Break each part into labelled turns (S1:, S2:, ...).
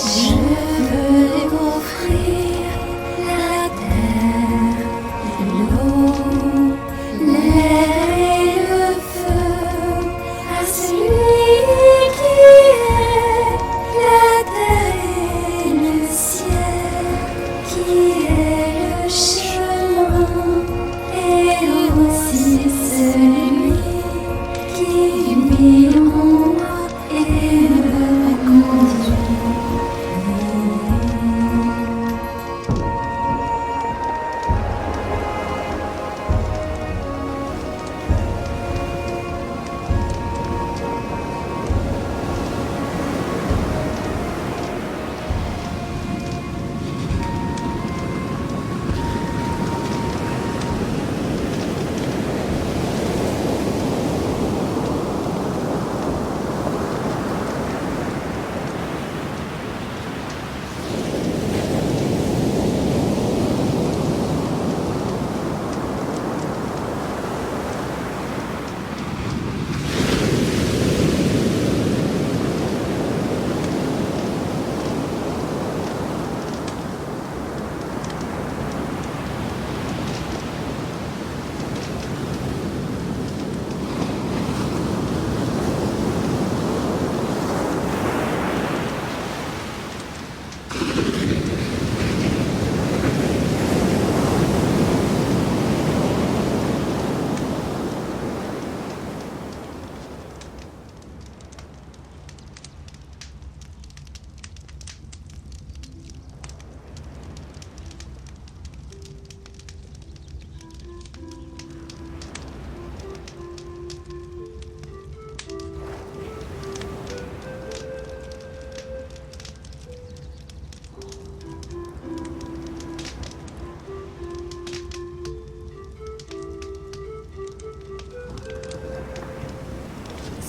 S1: Je veux offrir la terre, l'eau, l'air et le feu à celui qui est la terre et le ciel, qui est le chemin et aussi celui qui vit en moi et me conduit.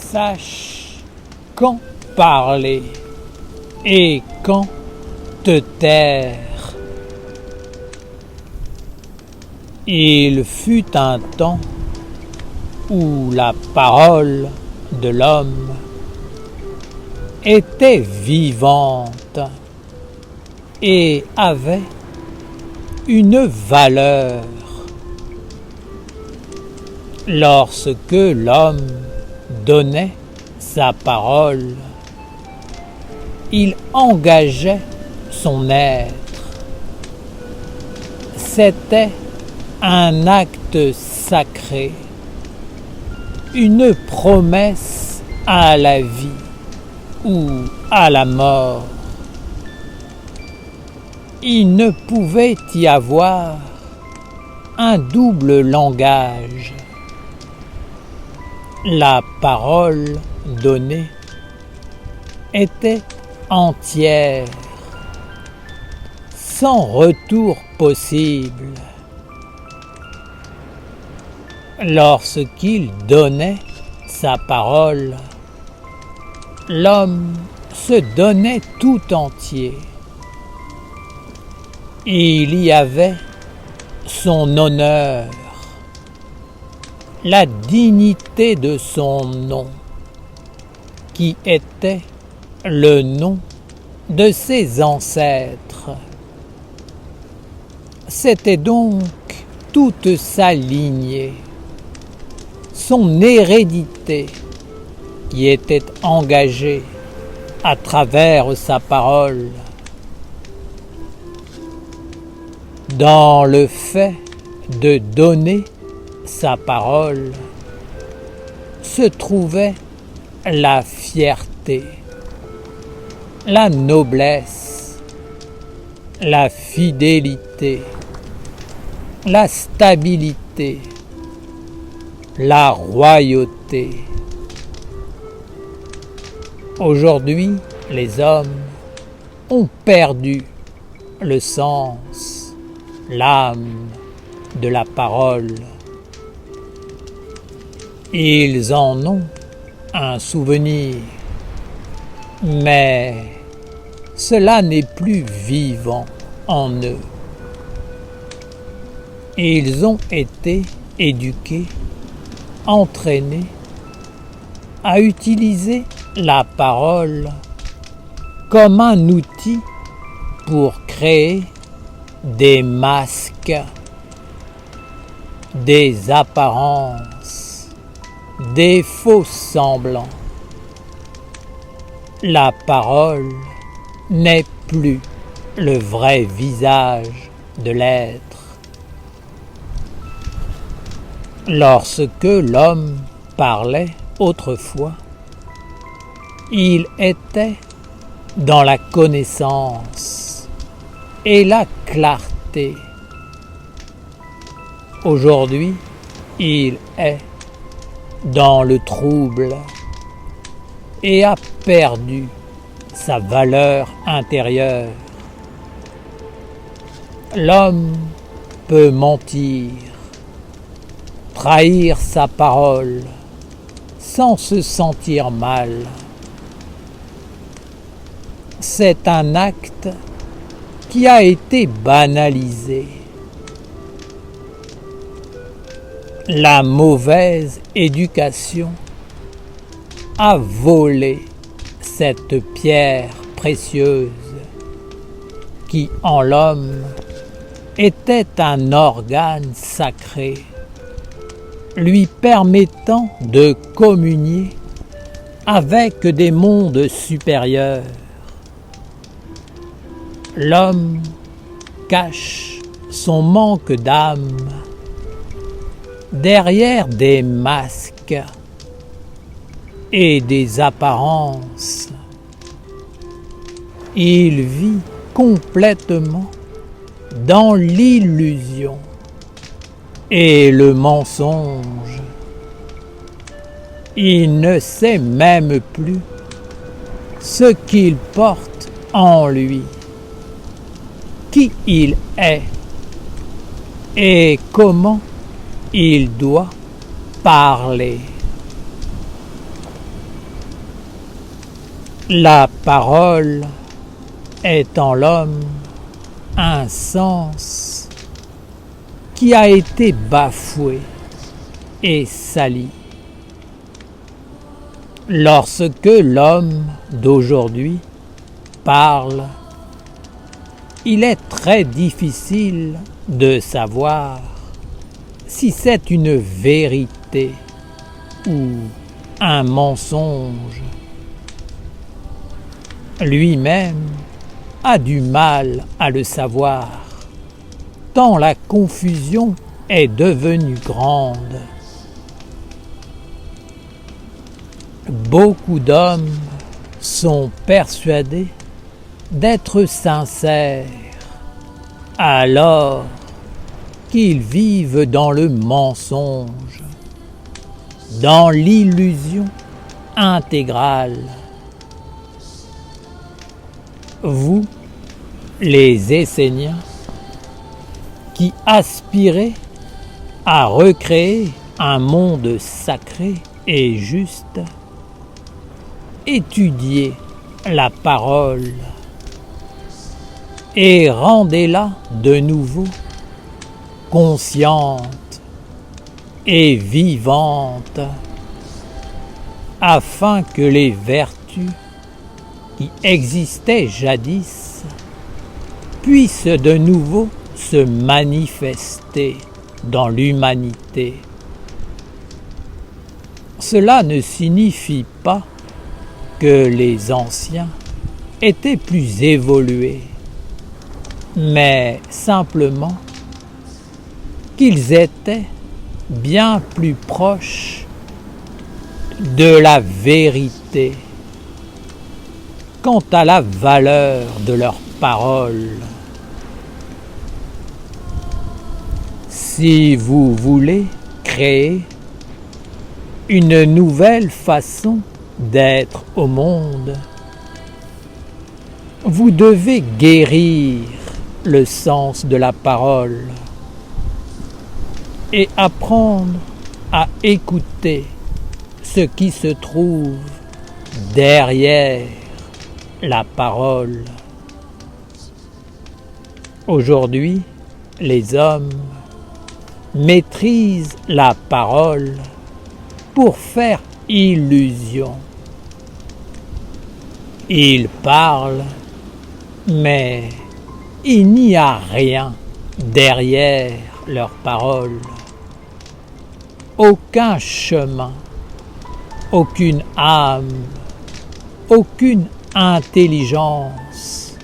S2: Sache quand parler et quand te taire. Il fut un temps où la parole de l'homme était vivante et avait une valeur. Lorsque l'homme donnait sa parole, il engageait son être. C'était un acte sacré, une promesse à la vie ou à la mort. Il ne pouvait y avoir un double langage. La parole donnée était entière, sans retour possible. Lorsqu'il donnait sa parole, l'homme se donnait tout entier. Il y avait son honneur, la dignité de son nom, qui était le nom de ses ancêtres. C'était donc toute sa lignée, son hérédité qui était engagée à travers sa parole. Dans le fait de donner sa parole se trouvait la fierté, la noblesse, la fidélité, la stabilité, la royauté. Aujourd'hui, les hommes ont perdu le sens, l'âme de la parole. Ils en ont un souvenir, mais cela n'est plus vivant en eux. Ils ont été éduqués, entraînés à utiliser la parole comme un outil pour créer des masques, des apparences, des faux semblants. La parole n'est plus le vrai visage de l'être. Lorsque l'homme parlait autrefois, il était dans la connaissance et la clarté. Aujourd'hui, il est dans le trouble et a perdu sa valeur intérieure. L'homme peut mentir, trahir sa parole sans se sentir mal. C'est un acte qui a été banalisé. La mauvaise éducation a volé cette pierre précieuse qui en l'homme était un organe sacré, lui permettant de communier avec des mondes supérieurs. L'homme cache son manque d'âme derrière des masques et des apparences. Il vit complètement dans l'illusion et le mensonge. Il ne sait même plus ce qu'il porte en lui, qui il est et comment il doit parler. La parole est en l'homme un sens qui a été bafoué et sali. Lorsque l'homme d'aujourd'hui parle, il est très difficile de savoir si c'est une vérité ou un mensonge. Lui-même a du mal à le savoir, tant la confusion est devenue grande. Beaucoup d'hommes sont persuadés d'être sincères, alors qu'ils vivent dans le mensonge, dans l'illusion intégrale. Vous, les Esséniens, qui aspirez à recréer un monde sacré et juste, étudiez la parole et rendez-la de nouveau consciente et vivante, afin que les vertus qui existaient jadis puissent de nouveau se manifester dans l'humanité. Cela ne signifie pas que les anciens étaient plus évolués, mais simplement qu'ils étaient bien plus proches de la vérité quant à la valeur de leurs paroles. Si vous voulez créer une nouvelle façon d'être au monde, vous devez guérir le sens de la parole et apprendre à écouter ce qui se trouve derrière la parole. Aujourd'hui, les hommes maîtrisent la parole pour faire illusion. Ils parlent, mais il n'y a rien derrière leurs paroles. Aucun chemin, aucune âme, aucune intelligence,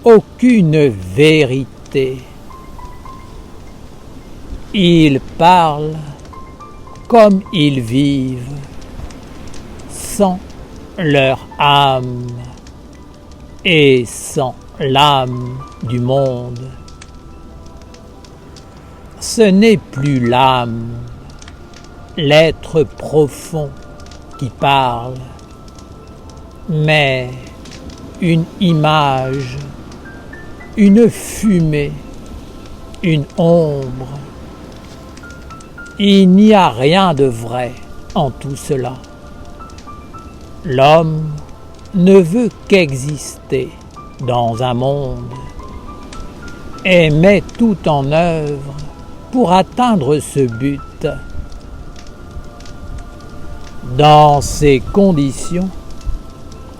S2: aucune vérité. Ils parlent comme ils vivent, sans leur âme et sans l'âme du monde. Ce n'est plus l'âme, l'être profond qui parle, mais une image, une fumée, une ombre. Il n'y a rien de vrai en tout cela. L'homme ne veut qu'exister dans un monde et met tout en œuvre pour atteindre ce but. Dans ces conditions,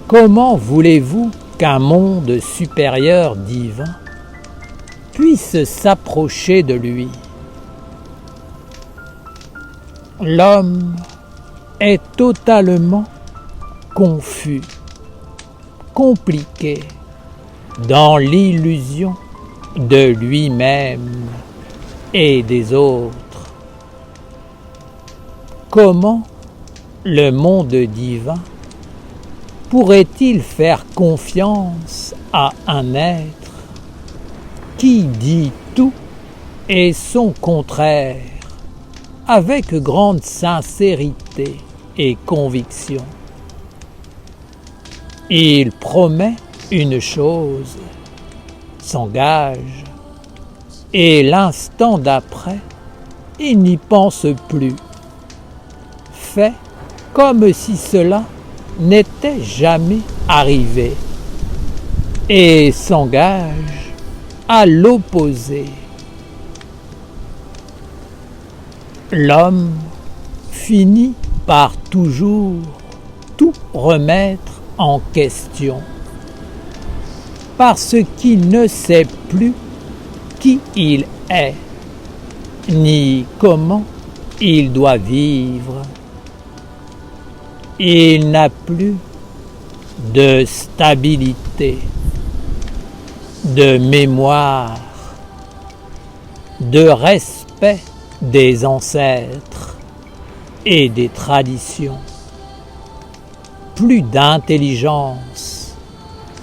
S2: comment voulez-vous qu'un monde supérieur divin puisse s'approcher de lui? L'homme est totalement confus, compliqué, dans l'illusion de lui-même et des autres. Comment le monde divin pourrait-il faire confiance à un être qui dit tout et son contraire avec grande sincérité et conviction? Il promet une chose, s'engage, et l'instant d'après, il n'y pense plus. Fait comme si cela n'était jamais arrivé, et s'engage à l'opposé. L'homme finit par toujours tout remettre en question, parce qu'il ne sait plus qui il est, ni comment il doit vivre. Il n'a plus de stabilité, de mémoire, de respect des ancêtres et des traditions. Plus d'intelligence,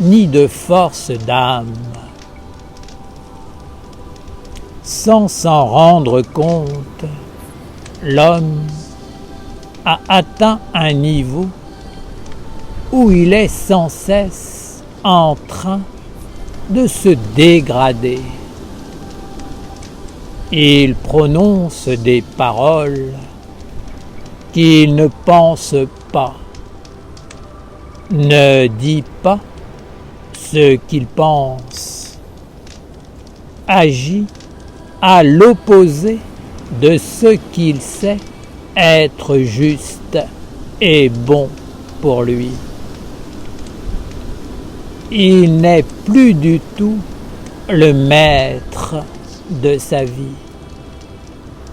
S2: ni de force d'âme. Sans s'en rendre compte, l'homme a atteint un niveau où il est sans cesse en train de se dégrader. Il prononce des paroles qu'il ne pense pas, ne dit pas ce qu'il pense, agit à l'opposé de ce qu'il sait être juste et bon pour lui. Il n'est plus du tout le maître de sa vie,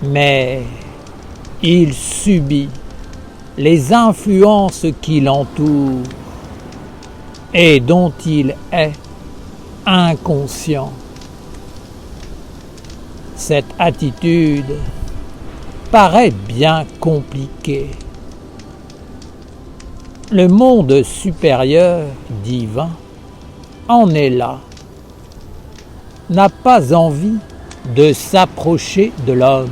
S2: mais il subit les influences qui l'entourent et dont il est inconscient. Cette attitude paraît bien compliquée. Le monde supérieur divin en est là, n'a pas envie de s'approcher de l'homme,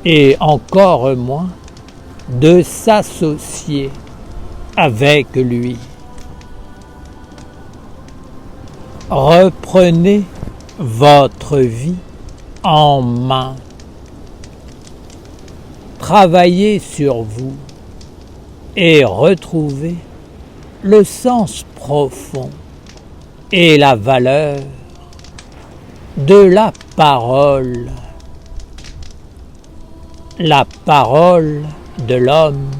S2: et encore moins de s'associer avec lui. Reprenez votre vie en main. Travaillez sur vous et retrouvez le sens profond et la valeur de la parole. La parole de l'homme,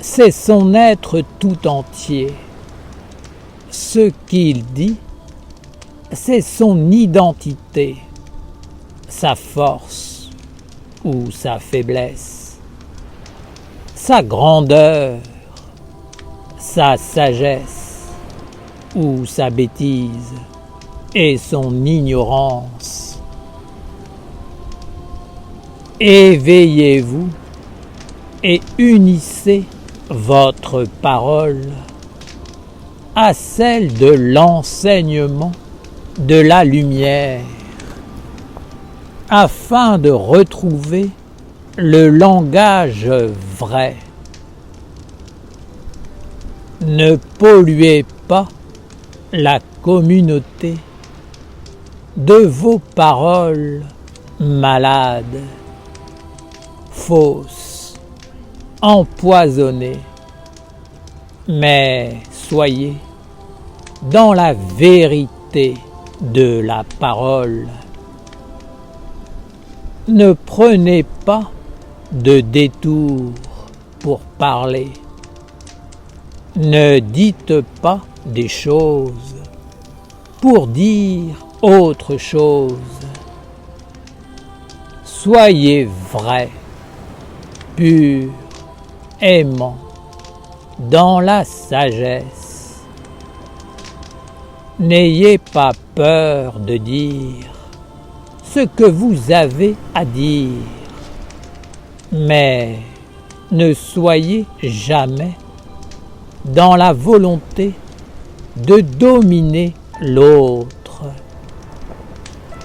S2: c'est son être tout entier. Ce qu'il dit, c'est son identité, sa force ou sa faiblesse, sa grandeur, sa sagesse ou sa bêtise et son ignorance. Éveillez-vous et unissez votre parole à celle de l'enseignement de la lumière, afin de retrouver le langage vrai. Ne polluez pas la communauté de vos paroles malades, fausses, empoisonnées, mais soyez dans la vérité de la parole. Ne prenez pas de détour pour parler. Ne dites pas des choses pour dire autre chose. Soyez vrai, pur, aimant, dans la sagesse. N'ayez pas peur de dire ce que vous avez à dire, mais ne soyez jamais dans la volonté de dominer l'autre,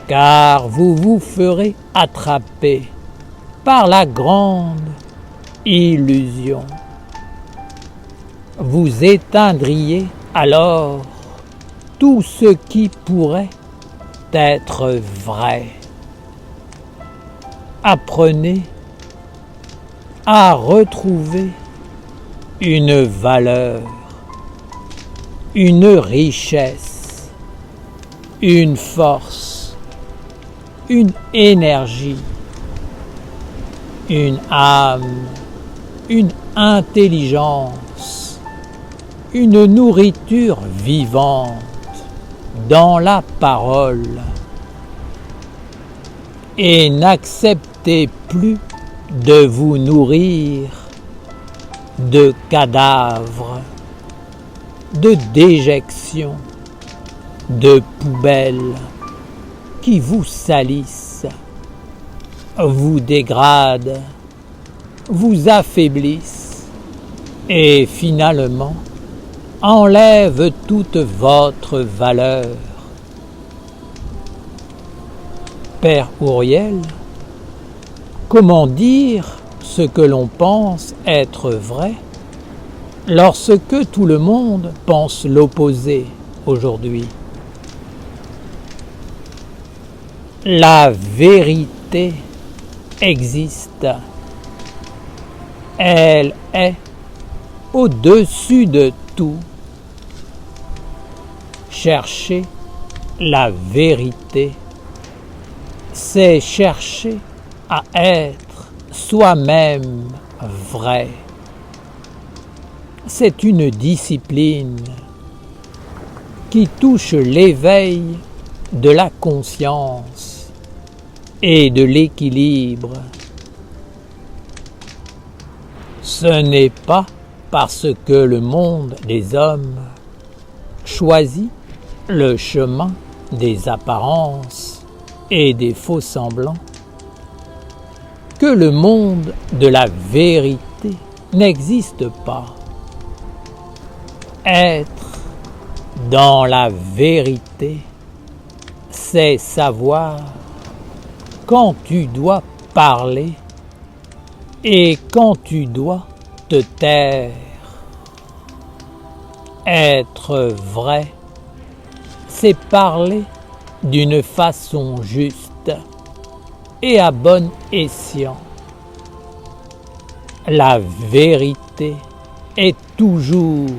S2: car vous vous ferez attraper par la grande illusion. Vous éteindriez alors tout ce qui pourrait être vrai. Apprenez à retrouver une valeur, une richesse, une force, une énergie, une âme, une intelligence, une nourriture vivante dans la parole. Et n'acceptez plus de vous nourrir de cadavres, de déjections, de poubelles qui vous salissent, vous dégradent, vous affaiblissent et finalement enlèvent toute votre valeur. Père Ouriel, comment dire ce que l'on pense être vrai lorsque tout le monde pense l'opposé aujourd'hui? La vérité existe. Elle est au-dessus de tout. Chercher la vérité, c'est chercher à être soi-même vrai. C'est une discipline qui touche l'éveil de la conscience et de l'équilibre. Ce n'est pas parce que le monde des hommes choisit le chemin des apparences et des faux-semblants que le monde de la vérité n'existe pas. Être dans la vérité, c'est savoir quand tu dois parler et quand tu dois te taire. Être vrai, c'est parler d'une façon juste et à bon escient. La vérité est toujours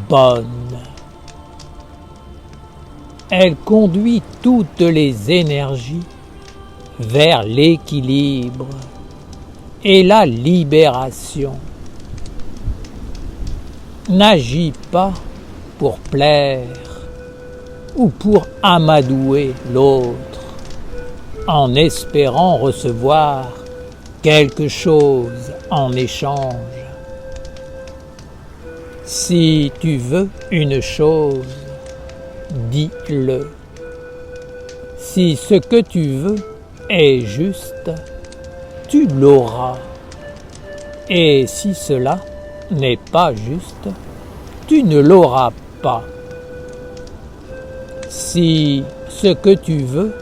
S2: bonne. Elle conduit toutes les énergies vers l'équilibre et la libération. n'agis pas pour plaire ou pour amadouer l'autre en espérant recevoir quelque chose en échange. Si tu veux une chose, dis-le. Si ce que tu veux est juste, tu l'auras. Et si cela n'est pas juste, tu ne l'auras pas. Si ce que tu veux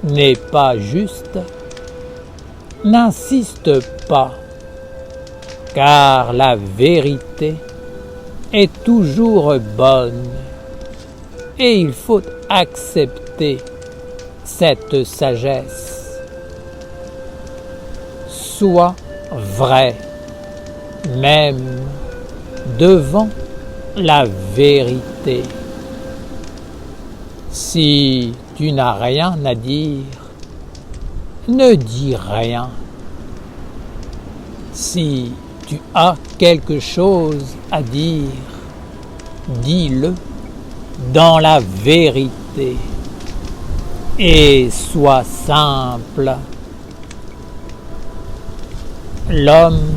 S2: n'est pas juste, n'insiste pas, car la vérité est toujours bonne et il faut accepter cette sagesse. Sois vrai, même devant la vérité. Si tu n'as rien à dire, ne dis rien. Si tu as quelque chose à dire, dis-le dans la vérité et sois simple. L'homme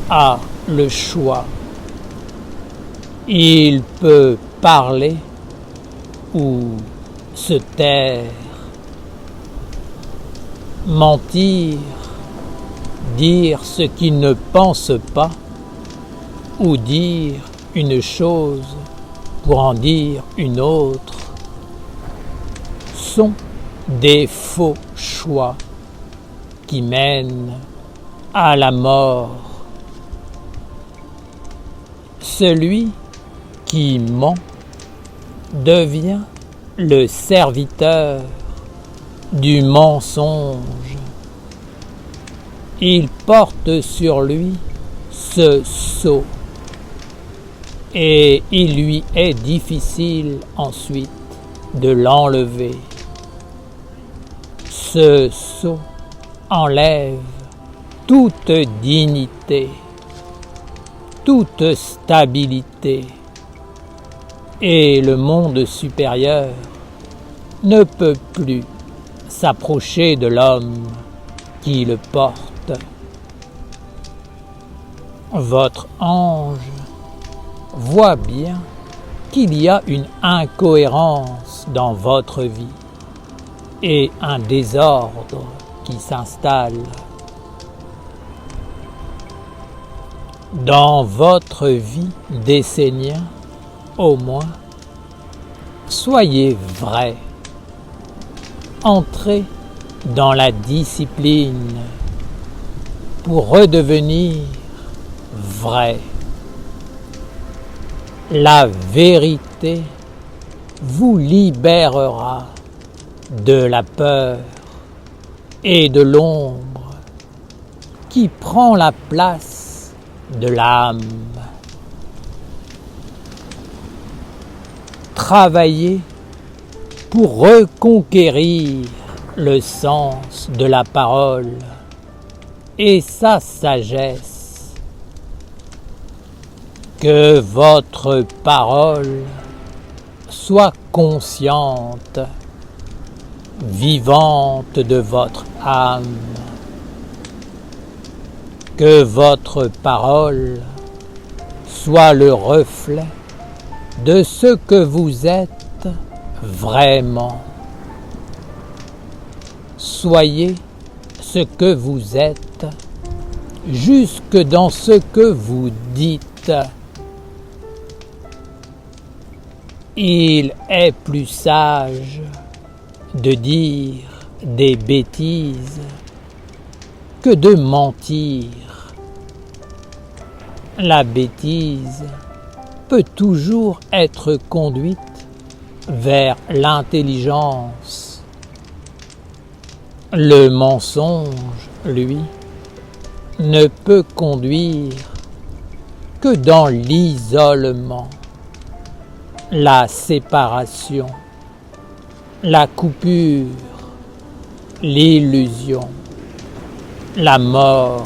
S2: a le choix. Il peut parler ou se taire, mentir, dire ce qu'il ne pense pas ou dire une chose pour en dire une autre sont des faux choix qui mènent à la mort. Celui qui ment devient le serviteur du mensonge. Il porte sur lui ce sceau et il lui est difficile ensuite de l'enlever. Ce sceau enlève toute dignité, toute stabilité, et le monde supérieur ne peut plus s'approcher de l'homme qui le porte. Votre ange voit bien qu'il y a une incohérence dans votre vie et un désordre qui s'installe. Dans votre vie d'Essénien, au moins, soyez vrai. Entrez dans la discipline pour redevenir vrai. La vérité vous libérera de la peur et de l'ombre qui prend la place de l'âme. Travaillez pour reconquérir le sens de la parole et sa sagesse. Que votre parole soit consciente, vivante de votre âme. Que votre parole soit le reflet de ce que vous êtes vraiment. Soyez ce que vous êtes, jusque dans ce que vous dites. Il est plus sage de dire des bêtises que de mentir. La bêtise peut toujours être conduite vers l'intelligence. Le mensonge, lui, ne peut conduire que dans l'isolement, la séparation, la coupure, l'illusion, la mort.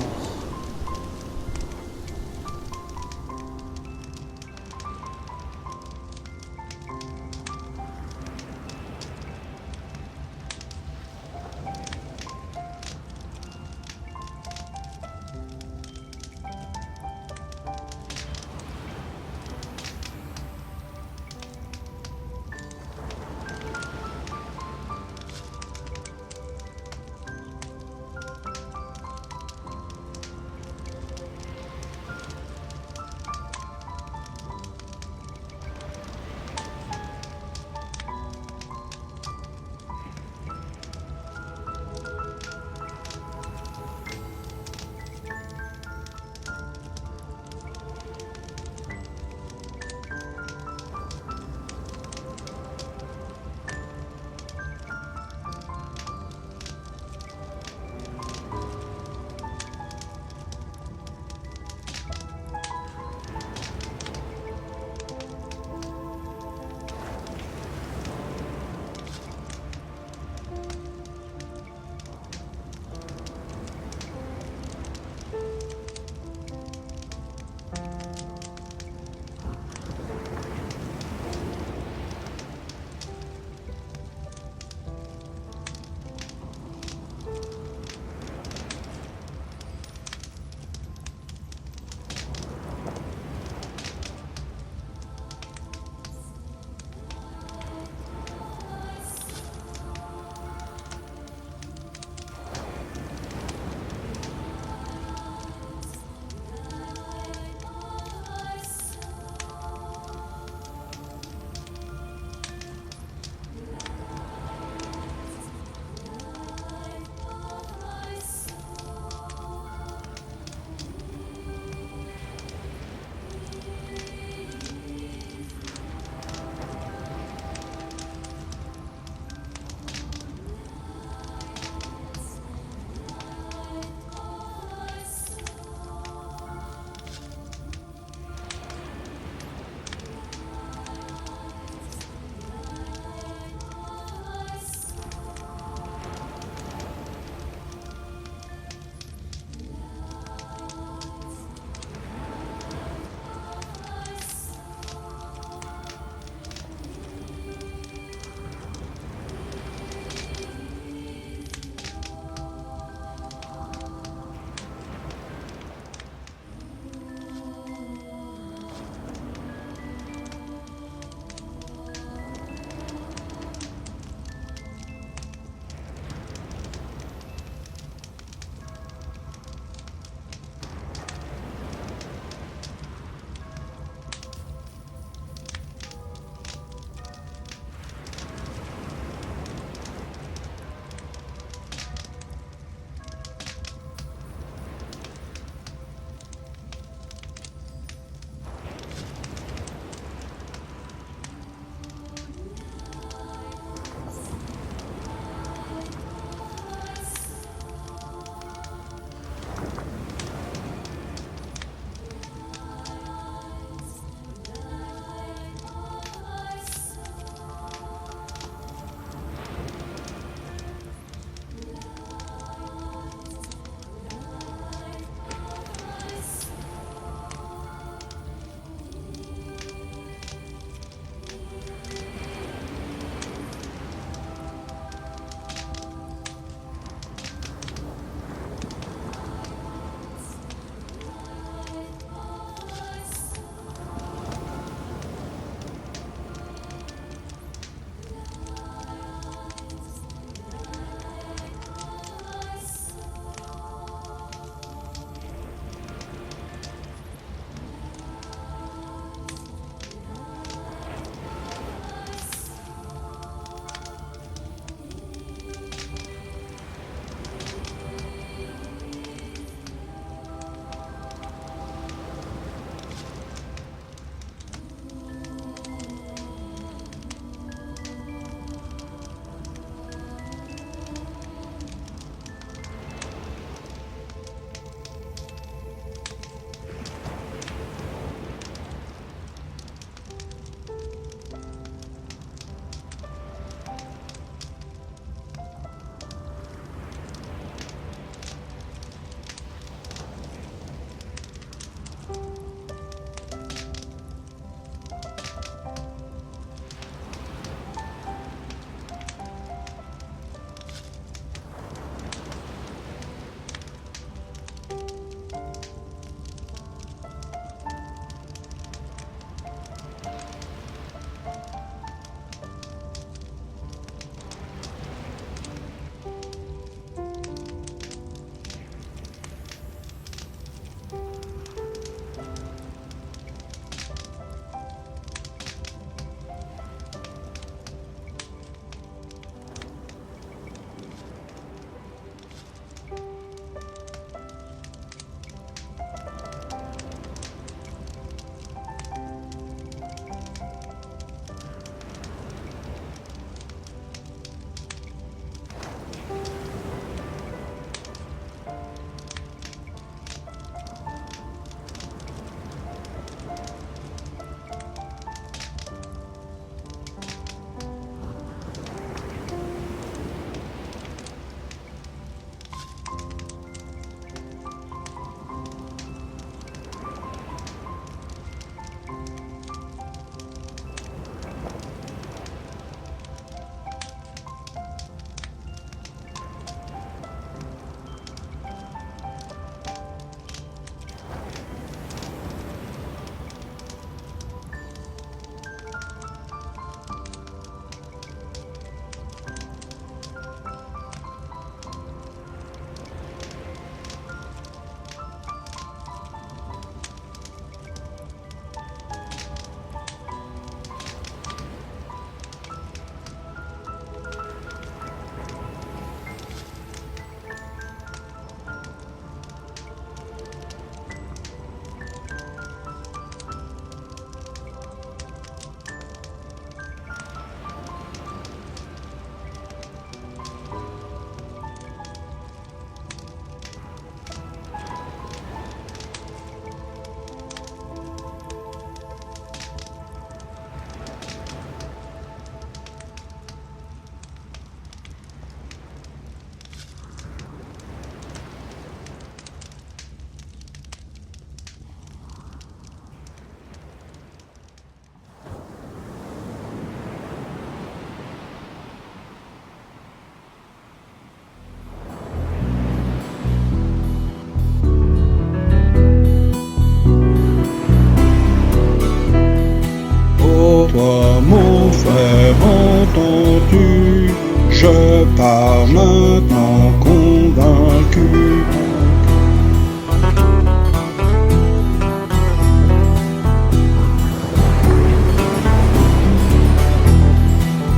S3: Je pars maintenant convaincu.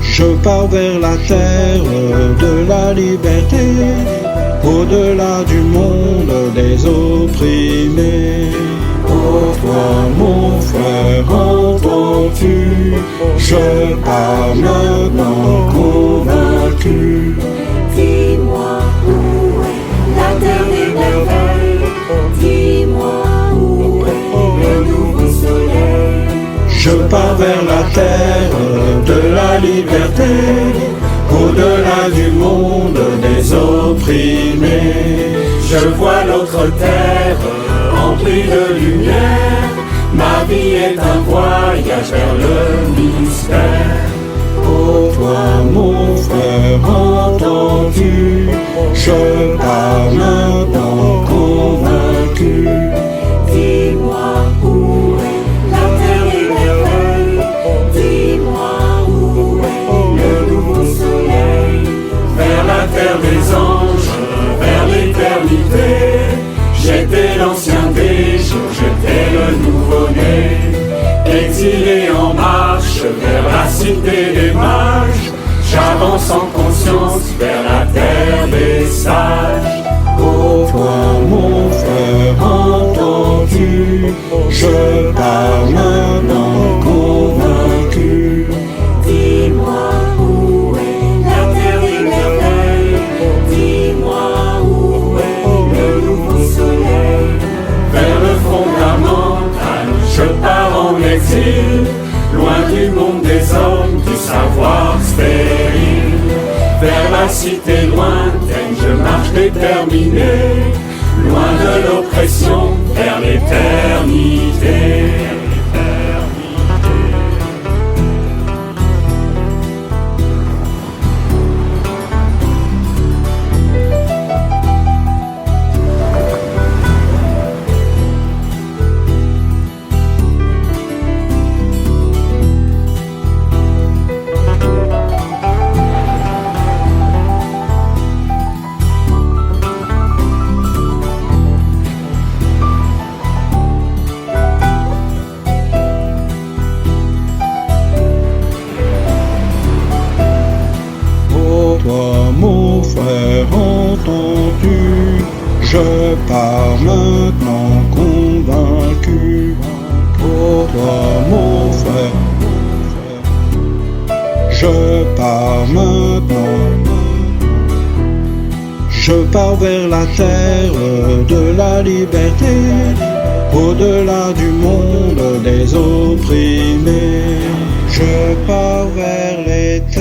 S3: Je pars vers la terre de la liberté, au-delà du monde des opprimés. Oh toi mon frère, entends-tu? Je pars maintenant convaincu.
S1: Dis-moi où est la terre des merveilles. Dis-moi où est le nouveau soleil.
S3: Je pars vers la terre de la liberté, au-delà du monde des opprimés.
S4: Je vois l'autre terre remplie de lumière. Ma vie est un voyage vers le mystère.
S3: Oh toi mon frère, entends-tu? Je pars maintenant convaincu.
S1: Dis-moi où est la terre des merveilles. Dis-moi où est le nouveau soleil.
S4: Vers la terre des anges, vers l'éternité. J'étais l'ancien des jours, j'étais le nouveau-né. Exilé en marche vers la cité des mages. J'avance en conscience vers la terre des sages.
S3: Oh toi mon frère, entends-tu? Je pars maintenant convaincu.
S1: Dis-moi où est la terre des merveilles. Dis-moi où est le nouveau soleil.
S4: Vers le fondamental, je pars en exil. Loin du monde des hommes, du savoir stérile. Vers la cité lointaine, je marche déterminé. Loin de l'oppression, vers l'éternité.
S3: Toi mon frère, entends-tu? Je pars maintenant convaincu. Oh toi mon frère, je pars maintenant. Je pars vers la terre de la liberté, au-delà du monde des opprimés. Je pars vers l'éternité.